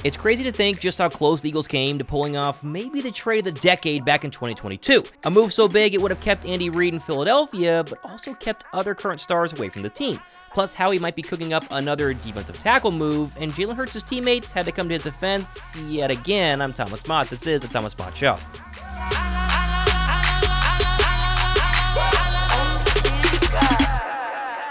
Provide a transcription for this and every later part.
It's crazy to think just how close the Eagles came to pulling off maybe the trade of the decade back in 2022. A move so big it would have kept Andy Reid in Philadelphia, but also kept other current stars away from the team. Plus, Howie might be cooking up another defensive tackle move, and Jalen Hurts' teammates had to come to his defense yet again. I'm Thomas Mott. This is the Thomas Mott Show.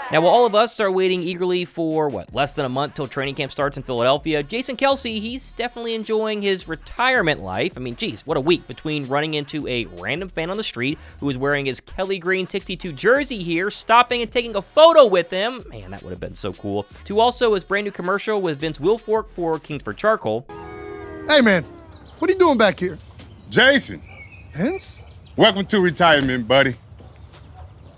Now, while all of us are waiting eagerly for, less than a month till training camp starts in Philadelphia, Jason Kelce, he's definitely enjoying his retirement life. I mean, geez, what a week between running into a random fan on the street who was wearing his Kelly Green 62 jersey here, stopping and taking a photo with him. Man, that would have been so cool. To also his brand new commercial with Vince Wilfork for Kingsford Charcoal. Hey, man, what are you doing back here? Jason. Vince? Welcome to retirement, buddy.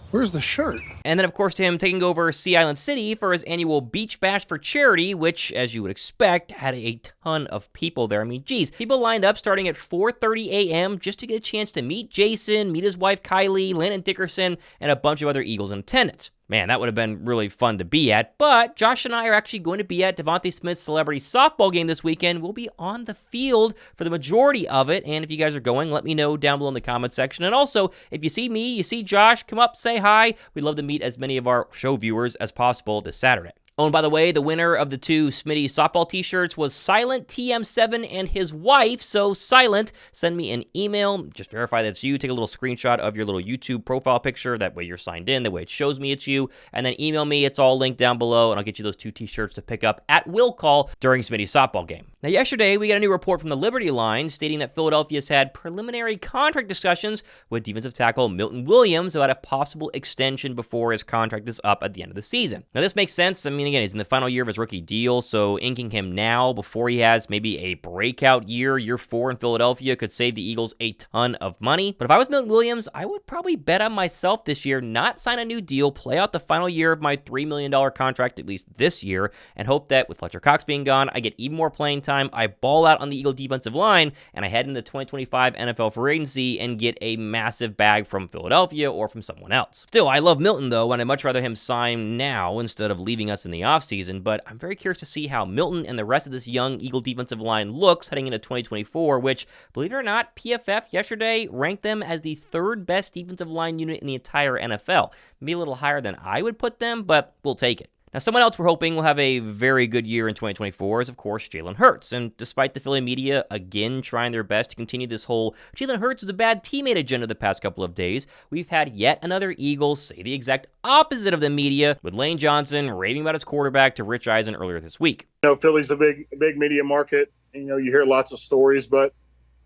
Where's the shirt? And then, of course, him taking over Sea Island City for his annual Beach Bash for charity, which, as you would expect, had a ton of people there. I mean, geez, people lined up starting at 4:30 a.m. just to get a chance to meet Jason, meet his wife Kylie, Landon Dickerson, and a bunch of other Eagles in attendance. Man, that would have been really fun to be at, but Josh and I are actually going to be at Devontae Smith's celebrity softball game this weekend. We'll be on the field for the majority of it, and if you guys are going, let me know down below in the comment section. And also, if you see me, you see Josh, come up, say hi. We'd love to meet as many of our show viewers as possible this Saturday. Oh, and by the way, the winner of the two Smitty softball t-shirts was Silent TM7 and his wife. So Silent, send me an email. Just verify that it's you. Take a little screenshot of your little YouTube profile picture. That way you're signed in. That way it shows me it's you. And then email me. It's all linked down below. And I'll get you those two t-shirts to pick up at will call during Smitty's softball game. Now, yesterday, we got a new report from the Liberty line stating that Philadelphia's had preliminary contract discussions with defensive tackle Milton Williams about a possible extension before his contract is up at the end of the season. Now, this makes sense. I mean, again, he's in the final year of his rookie deal, so inking him now before he has maybe a breakout year 4 in Philadelphia, could save the Eagles a ton of money. But if I was Milton Williams, I would probably bet on myself this year, not sign a new deal, play out the final year of my $3 million contract, at least this year, and hope that with Fletcher Cox being gone, I get even more playing time, I ball out on the Eagle defensive line, and I head into the 2025 NFL free agency and get a massive bag from Philadelphia or from someone else. Still, I love Milton, though, and I'd much rather him sign now instead of leaving us in the offseason, but I'm very curious to see how Milton and the rest of this young Eagle defensive line looks heading into 2024, which, believe it or not, PFF yesterday ranked them as the third best defensive line unit in the entire NFL. Maybe a little higher than I would put them, but we'll take it. Now, someone else we're hoping will have a very good year in 2024 is, of course, Jalen Hurts. And despite the Philly media, again, trying their best to continue this whole Jalen Hurts is a bad teammate agenda the past couple of days, we've had yet another Eagle say the exact opposite of the media, with Lane Johnson raving about his quarterback to Rich Eisen earlier this week. Philly's a big media market. You hear lots of stories, but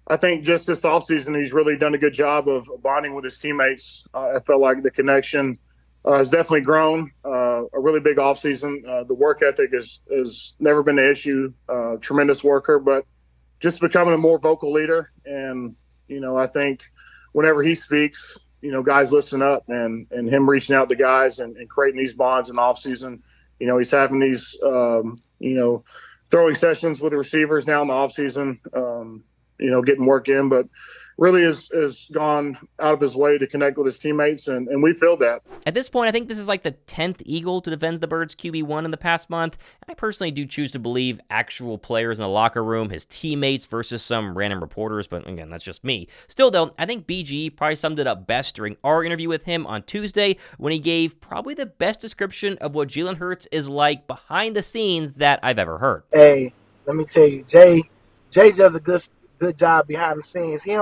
I think just this offseason, he's really done a good job of bonding with his teammates. I felt like the connection has definitely grown. A really big offseason. The work ethic has never been an issue. Tremendous worker, but just becoming a more vocal leader. And, I think whenever he speaks, guys listen up, and him reaching out to guys and creating these bonds in the offseason. He's having these, throwing sessions with the receivers now in the offseason, getting work in, but really has gone out of his way to connect with his teammates, and we feel that. At this point, I think this is like the 10th Eagle to defend the Birds QB1 in the past month. I personally do choose to believe actual players in the locker room, his teammates versus some random reporters, but again, that's just me. Still, though, I think BG probably summed it up best during our interview with him on Tuesday when he gave probably the best description of what Jalen Hurts is like behind the scenes that I've ever heard. Hey, let me tell you, Jay does a good job behind the scenes. He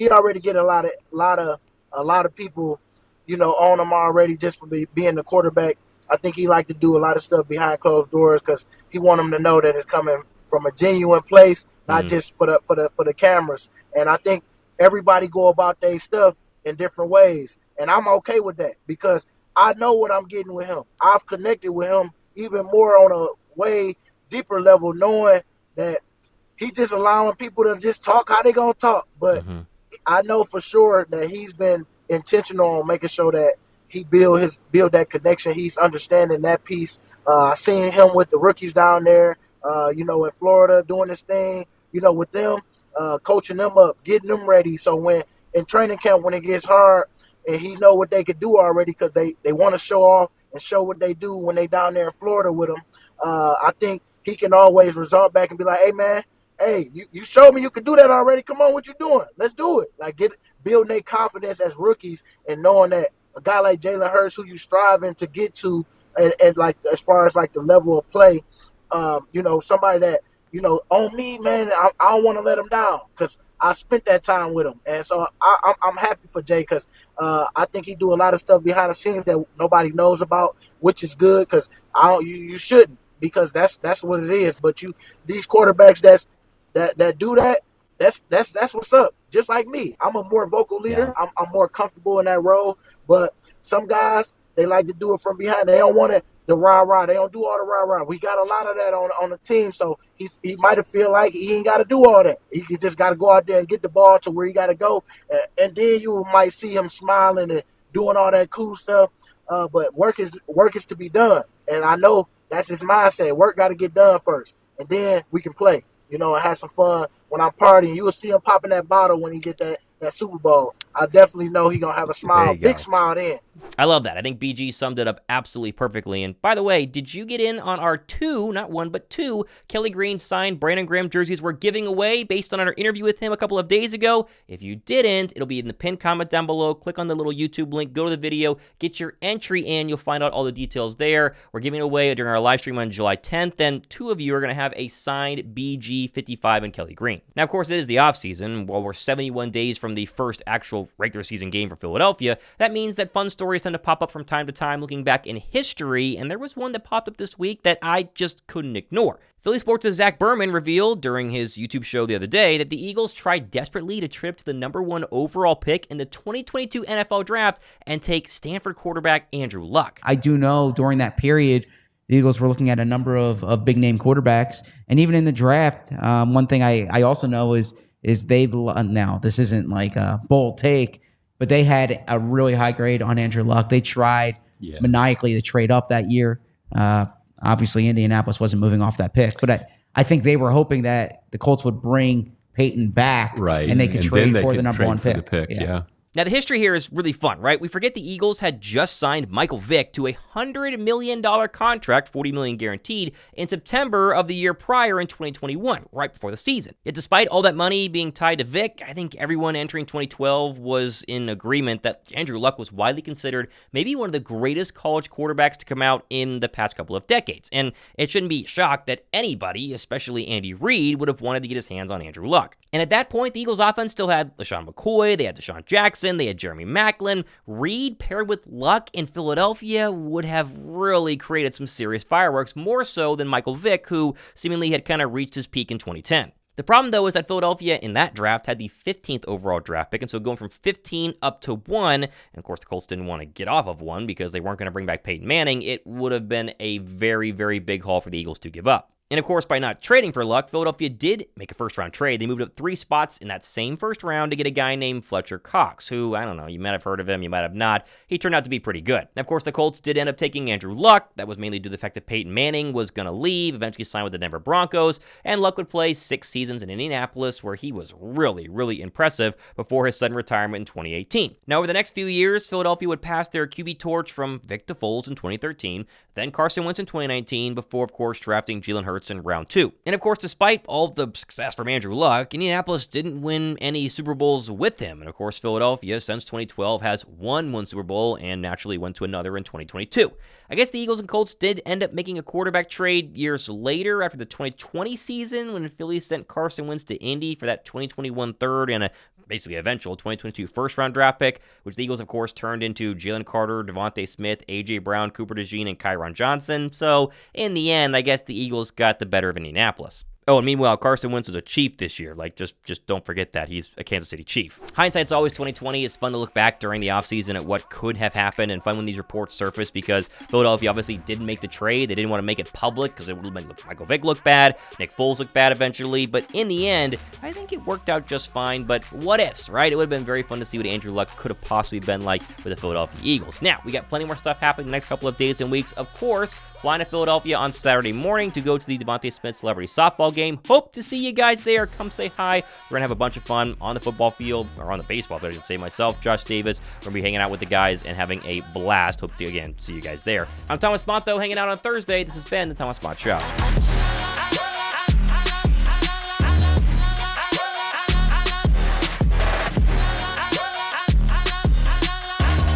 already get a lot of people, on him already just for being the quarterback. I think he like to do a lot of stuff behind closed doors because he want them to know that it's coming from a genuine place, not just for the cameras. And I think everybody go about their stuff in different ways, and I'm okay with that because I know what I'm getting with him. I've connected with him even more on a way deeper level, knowing that he's just allowing people to just talk how they gonna talk, but. I know for sure that he's been intentional on making sure that he build that connection. He's understanding that piece. I seen him with the rookies down there, in Florida doing this thing, with them, coaching them up, getting them ready. So when in training camp, when it gets hard, and he know what they could do already because they want to show off and show what they do when they down there in Florida with him. I think he can always resort back and be like, hey, man, hey, you showed me you could do that already. Come on, what you doing? Let's do it. Like, building their confidence as rookies and knowing that a guy like Jalen Hurts, who you striving to get to, and like as far as like the level of play, somebody that, on me, man, I don't want to let him down because I spent that time with him. And so I'm happy for Jay because I think he do a lot of stuff behind the scenes that nobody knows about, which is good because you shouldn't, because that's what it is. But these quarterbacks that do that, that's what's up. Just like me, I'm a more vocal leader. Yeah. I'm more comfortable in that role. But some guys, they like to do it from behind. They don't want the rah-rah. They don't do all the rah-rah. We got a lot of that on the team. So he might have feel like he ain't got to do all that. He just got to go out there and get the ball to where he got to go. And then you might see him smiling and doing all that cool stuff. But work is to be done. And I know that's his mindset. Work got to get done first. And then we can play. And have some fun when I'm partying. You will see him popping that bottle when he get that Super Bowl. I definitely know he's going to have a smile, big smile then. I love that. I think BG summed it up absolutely perfectly. And by the way, did you get in on our 2, not 1, but 2 Kelly Green signed Brandon Graham jerseys we're giving away based on our interview with him a couple of days ago? If you didn't, it'll be in the pinned comment down below. Click on the little YouTube link, go to the video, get your entry in. You'll find out all the details there. We're giving away during our live stream on July 10th, and 2 of you are going to have a signed BG 55 and Kelly Green. Now, of course, it is the offseason. While we're 71 days from the first actual regular season game for Philadelphia, that means that fun stories tend to pop up from time to time looking back in history, and there was one that popped up this week that I just couldn't ignore. Philly Sports' Zach Berman revealed during his YouTube show the other day that the Eagles tried desperately to trip to the number 1 overall pick in the 2022 NFL Draft and take Stanford quarterback Andrew Luck. I do know during that period, the Eagles were looking at a number of big-name quarterbacks, and even in the draft, one thing I also know is now this isn't like a bold take, but they had a really high grade on Andrew Luck. They tried maniacally to trade up that year. Obviously, Indianapolis wasn't moving off that pick, but I think they were hoping that the Colts would bring Peyton back, and they could trade for the number 1 pick. Yeah. Now, the history here is really fun, right? We forget the Eagles had just signed Michael Vick to a $100 million contract, $40 million guaranteed, in September of the year prior in 2021, right before the season. Yet despite all that money being tied to Vick, I think everyone entering 2012 was in agreement that Andrew Luck was widely considered maybe one of the greatest college quarterbacks to come out in the past couple of decades. And it shouldn't be shocked that anybody, especially Andy Reid, would have wanted to get his hands on Andrew Luck. And at that point, the Eagles offense still had LaShawn McCoy, they had Deshaun Jackson, they had Jeremy Maclin. Reid paired with Luck in Philadelphia would have really created some serious fireworks, more so than Michael Vick, who seemingly had kind of reached his peak in 2010. The problem, though, is that Philadelphia in that draft had the 15th overall draft pick, and so going from 15 up to 1, and of course the Colts didn't want to get off of 1 because they weren't going to bring back Peyton Manning, it would have been a very, very big haul for the Eagles to give up. And of course, by not trading for Luck, Philadelphia did make a first-round trade. They moved up 3 spots in that same first round to get a guy named Fletcher Cox, who, I don't know, you might have heard of him, you might have not. He turned out to be pretty good. And of course, the Colts did end up taking Andrew Luck. That was mainly due to the fact that Peyton Manning was going to leave, eventually signed with the Denver Broncos, and Luck would play 6 seasons in Indianapolis, where he was really, really impressive before his sudden retirement in 2018. Now, over the next few years, Philadelphia would pass their QB torch from Vick to Foles in 2013, then Carson Wentz in 2019, before, of course, drafting Jalen Hurts in round 2. And of course, despite all the success from Andrew Luck, Indianapolis didn't win any Super Bowls with him. And of course, Philadelphia, since 2012, has won 1 Super Bowl and naturally went to another in 2022. I guess the Eagles and Colts did end up making a quarterback trade years later after the 2020 season when Philly sent Carson Wentz to Indy for that 2021 third and a basically eventual 2022 first-round draft pick, which the Eagles, of course, turned into Jalen Carter, Devontae Smith, A.J. Brown, Cooper DeJean, and Kyron Johnson. So, in the end, I guess the Eagles got the better of Indianapolis. Oh, and meanwhile, Carson Wentz is a Chief this year. Like, just don't forget that. He's a Kansas City Chief. Hindsight's always 2020. It's fun to look back during the offseason at what could have happened and fun when these reports surface because Philadelphia obviously didn't make the trade. They didn't want to make it public because it would have made Michael Vick look bad, Nick Foles looked bad eventually. But in the end, I think it worked out just fine. But what ifs, right? It would have been very fun to see what Andrew Luck could have possibly been like with the Philadelphia Eagles. Now, we got plenty more stuff happening the next couple of days and weeks. Of course, flying to Philadelphia on Saturday morning to go to the Devontae Smith Celebrity Softball game. Hope to see you guys there. Come say hi. We're going to have a bunch of fun on the football field, or on the baseball field, I should say. Myself, Josh Davis, we're going to be hanging out with the guys and having a blast. Hope to, again, see you guys there. I'm Thomas Monto, hanging out on Thursday. This has been The Thomas Mott Show.